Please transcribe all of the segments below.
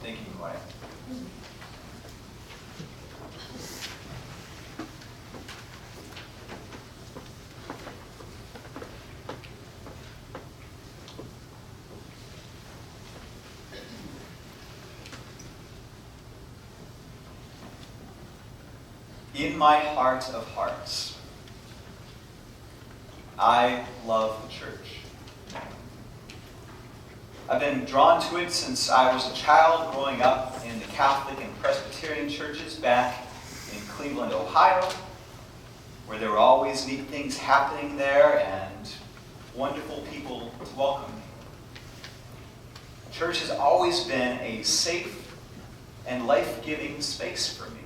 Thank you, Quiet. In my heart of hearts, I love the church. I've been drawn to it since I was a child growing up in the Catholic and Presbyterian churches back in Cleveland, Ohio, where there were always neat things happening there and wonderful people to welcome me. Church has always been a safe and life-giving space for me.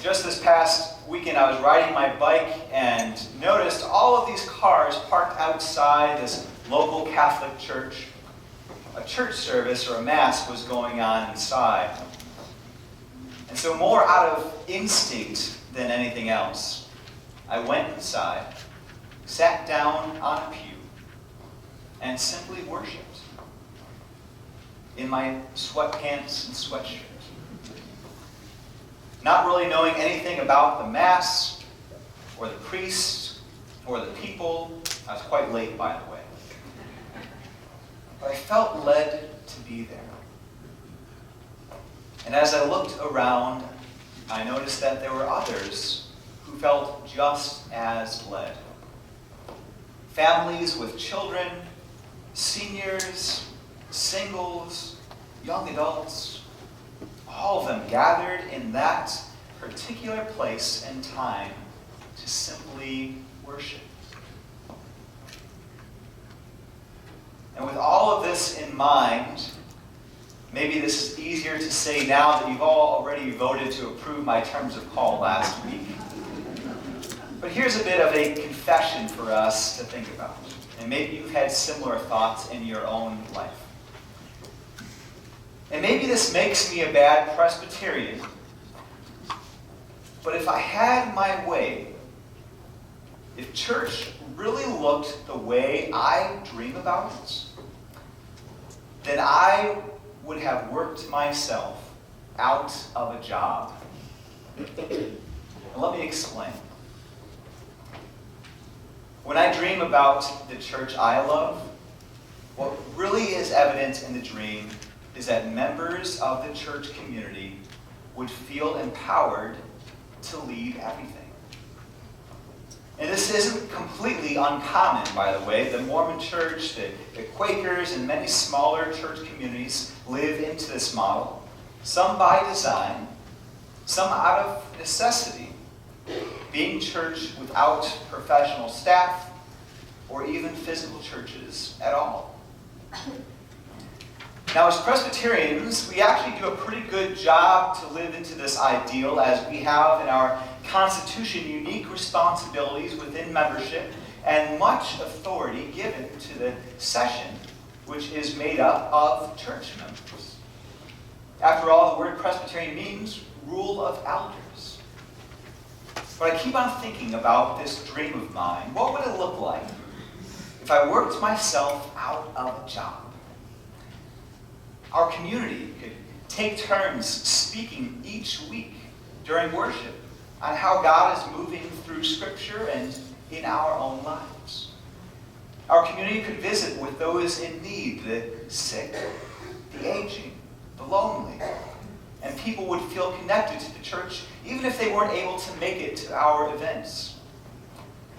Just this past weekend, I was riding my bike and noticed all of these cars parked outside this local Catholic church. A church service or a mass was going on inside. And so more out of instinct than anything else, I went inside, sat down on a pew, and simply worshiped in my sweatpants and sweatshirt. Not really knowing anything about the Mass, or the priest, or the people. I was quite late, by the way. But I felt led to be there. And as I looked around, I noticed that there were others who felt just as led. Families with children, seniors, singles, young adults, all of them gathered in that particular place and time to simply worship. And with all of this in mind, maybe this is easier to say now that you've all already voted to approve my terms of call last week. But here's a bit of a confession for us to think about. And maybe you've had similar thoughts in your own life. And maybe this makes me a bad Presbyterian, but if I had my way, if church really looked the way I dream about it, then I would have worked myself out of a job. And let me explain. When I dream about the church I love, what really is evident in the dream is that members of the church community would feel empowered to lead everything. And this isn't completely uncommon, by the way. The Mormon church, the Quakers, and many smaller church communities live into this model, some by design, some out of necessity, being church without professional staff or even physical churches at all. Now, as Presbyterians, we actually do a pretty good job to live into this ideal, as we have in our Constitution unique responsibilities within membership and much authority given to the session, which is made up of church members. After all, the word Presbyterian means rule of elders. But I keep on thinking about this dream of mine. What would it look like if I worked myself out of a job? Our community could take turns speaking each week during worship on how God is moving through Scripture and in our own lives. Our community could visit with those in need, the sick, the aging, the lonely, and people would feel connected to the church even if they weren't able to make it to our events.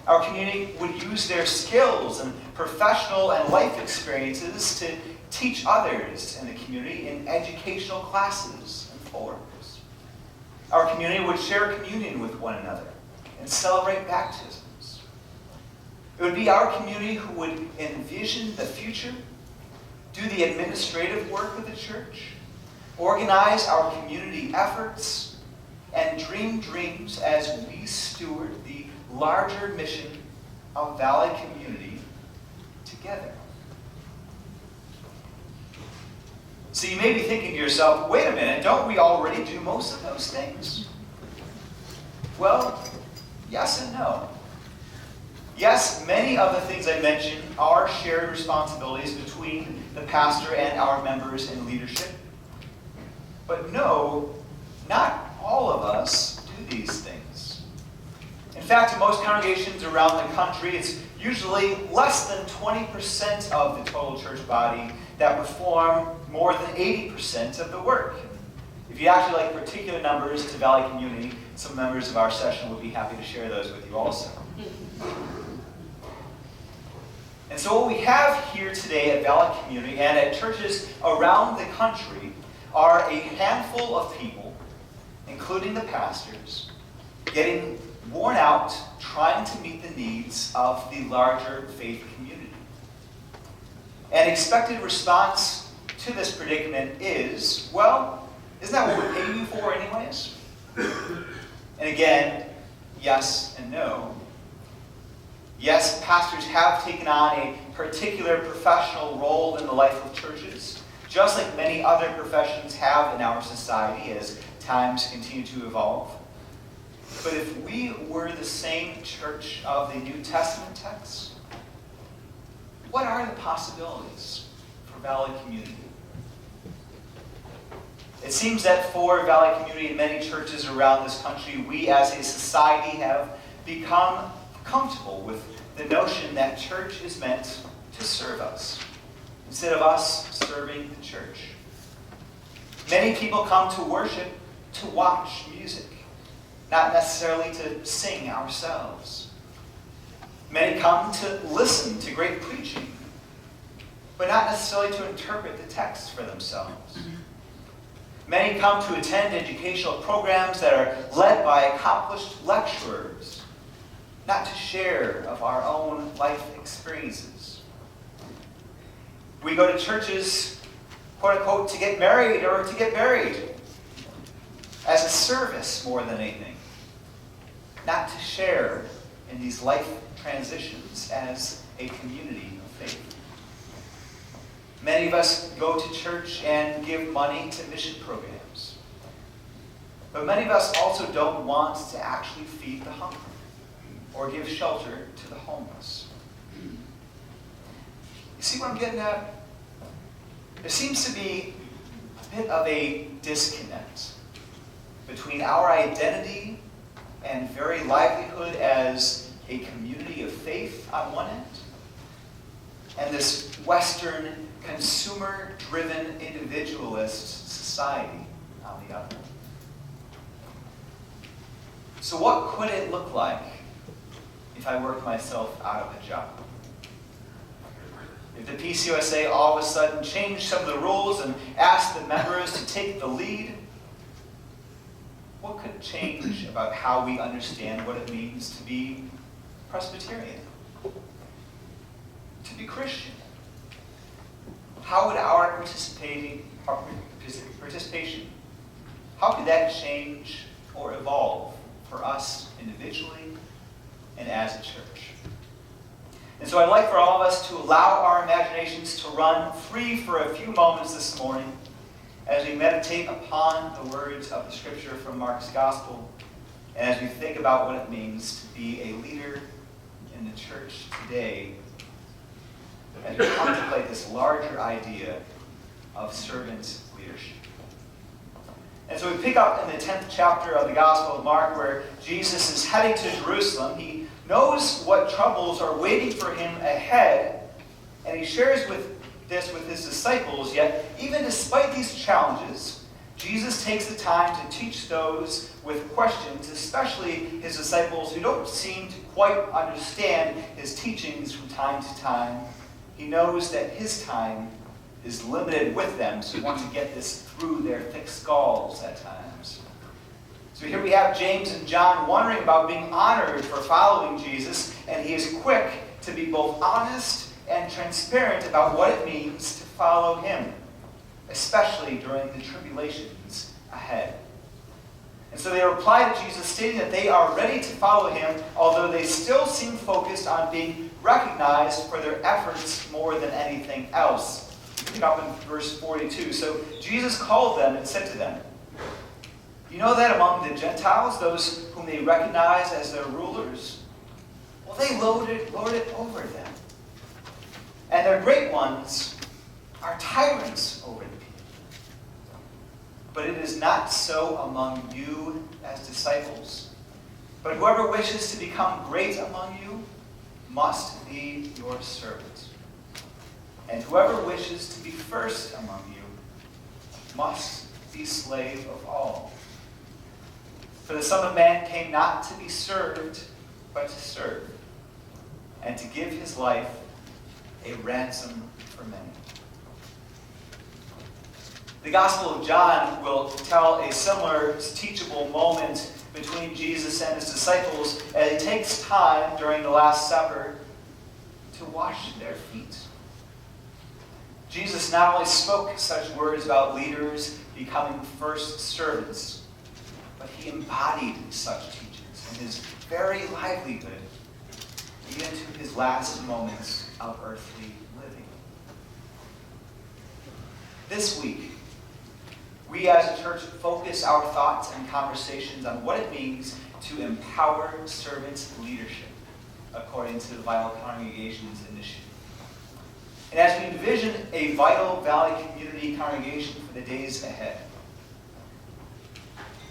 Our community would use their skills and professional and life experiences to teach others in the community in educational classes and forums. Our community would share communion with one another and celebrate baptisms. It would be our community who would envision the future, do the administrative work of the church, organize our community efforts, and dream dreams as we steward the larger mission of Valley Community together. So you may be thinking to yourself, wait a minute, don't we already do most of those things? Well, yes and no. Yes, many of the things I mentioned are shared responsibilities between the pastor and our members in leadership. But no, not all of us do these things. In fact, in most congregations around the country, it's usually less than 20% of the total church body that perform more than 80% of the work. If you actually like particular numbers to Valley Community, some members of our session would be happy to share those with you also. And so what we have here today at Valley Community and at churches around the country are a handful of people, including the pastors, getting worn out trying to meet the needs of the larger faith community. An expected response to this predicament is, well, isn't that what we're paying you for anyways? And again, yes and no. Yes, pastors have taken on a particular professional role in the life of churches, just like many other professions have in our society as times continue to evolve. But if we were the same church of the New Testament text, what are the possibilities for Valley Community? It seems that for Valley Community and many churches around this country, we as a society have become comfortable with the notion that church is meant to serve us, instead of us serving the church. Many people come to worship to watch music, not necessarily to sing ourselves. Many come to listen to great preaching, but not necessarily to interpret the text for themselves. Many come to attend educational programs that are led by accomplished lecturers, not to share of our own life experiences. We go to churches, quote unquote, to get married or to get buried, as a service more than anything, not to share in these life transitions as a community of faith. Many of us go to church and give money to mission programs. But many of us also don't want to actually feed the hungry or give shelter to the homeless. You see what I'm getting at? There seems to be a bit of a disconnect between our identity and very livelihood as a community of faith on one end, and this Western consumer-driven individualist society on the other. So what could it look like if I worked myself out of a job? If the PCUSA all of a sudden changed some of the rules and asked the members to take the lead, what could change about how we understand what it means to be Presbyterian, to be Christian? How would our participation, how could that change or evolve for us individually and as a church? And so I'd like for all of us to allow our imaginations to run free for a few moments this morning as we meditate upon the words of the scripture from Mark's gospel, and as we think about what it means to be a leader in the church today, as we contemplate this larger idea of servant leadership. And so we pick up in the 10th chapter of the Gospel of Mark, where Jesus is heading to Jerusalem. He knows what troubles are waiting for him ahead, and he shares this with his disciples. Yet, even despite these challenges, Jesus takes the time to teach those with questions, especially his disciples who don't seem to quite understand his teachings from time to time. He knows that his time is limited with them, so he wants to get this through their thick skulls at times. So here we have James and John wondering about being honored for following Jesus, and he is quick to be both honest and transparent about what it means to follow him, especially during the tribulations ahead. And so they reply to Jesus, stating that they are ready to follow him, although they still seem focused on being recognized for their efforts more than anything else. Pick up in verse 42. So Jesus called them and said to them, "You know that among the Gentiles, those whom they recognize as their rulers, well, well, they lord it over them. And their great ones are tyrants over the people. But it is not so among you as disciples. But whoever wishes to become great among you must be your servant. And whoever wishes to be first among you must be slave of all. For the Son of Man came not to be served, but to serve, and to give his life a ransom for many. The Gospel of John will tell a similar teachable moment between Jesus and his disciples as he takes time during the Last Supper to wash their feet. Jesus not only spoke such words about leaders becoming first servants, but he embodied such teachings in his very livelihood, even to his last moments of earthly living. This week, we as a church focus our thoughts and conversations on what it means to empower servant leadership, according to the Vital Congregations Initiative. And as we envision a Vital Valley community congregation for the days ahead,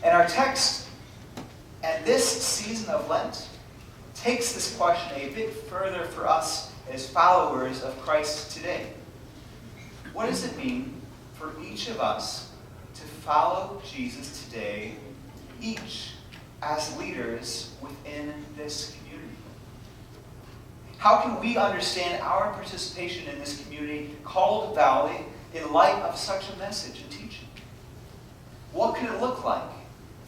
and our text and this season of Lent takes this question a bit further for us as followers of Christ today. What does it mean for each of us to follow Jesus today, each as leaders within this community? How can we understand our participation in this community called Valley in light of such a message and teaching? What could it look like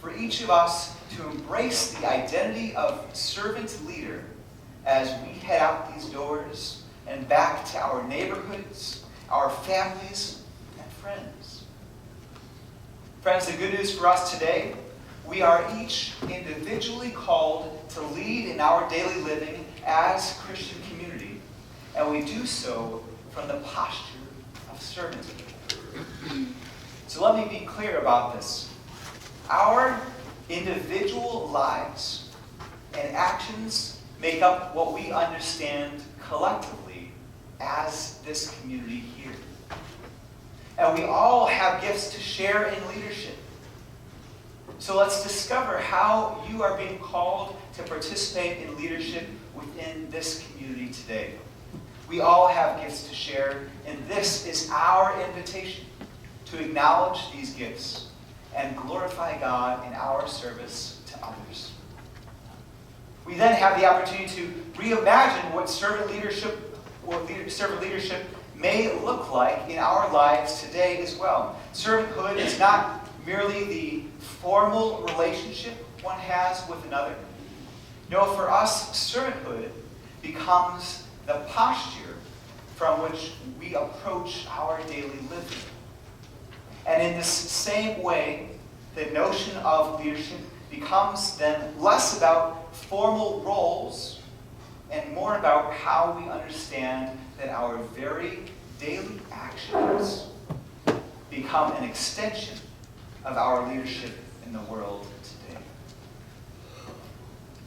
for each of us to embrace the identity of servant leader as we head out these doors and back to our neighborhoods, our families, and friends? Friends, the good news for us today, we are each individually called to lead in our daily living as Christian community, and we do so from the posture of servanthood. So let me be clear about this. Our individual lives and actions make up what we understand collectively as this community here. And we all have gifts to share in leadership. So let's discover how you are being called to participate in leadership within this community today. We all have gifts to share, and this is our invitation to acknowledge these gifts and glorify God in our service to others. We then have the opportunity to reimagine what servant leadership may look like in our lives today as well. Servanthood is not merely the formal relationship one has with another. No, for us, servanthood becomes the posture from which we approach our daily living. And in this same way, the notion of leadership becomes then less about formal roles and more about how we understand that our very daily actions become an extension of our leadership in the world today.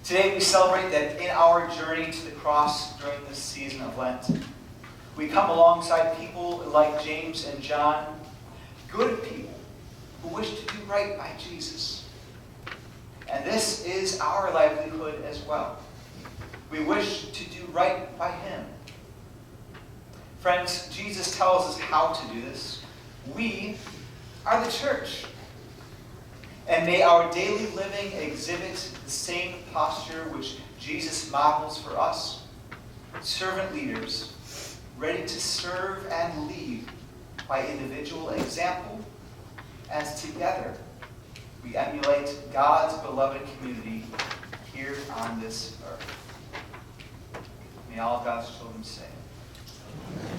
Today we celebrate that in our journey to the cross during this season of Lent, we come alongside people like James and John, good people who wish to do right by Jesus. And this is our livelihood as well. We wish to do right by him. Friends, Jesus tells us how to do this. We are the church. And may our daily living exhibit the same posture which Jesus models for us. Servant leaders, ready to serve and lead by individual example, as together we emulate God's beloved community here on this earth. May all of God's children say, Amen.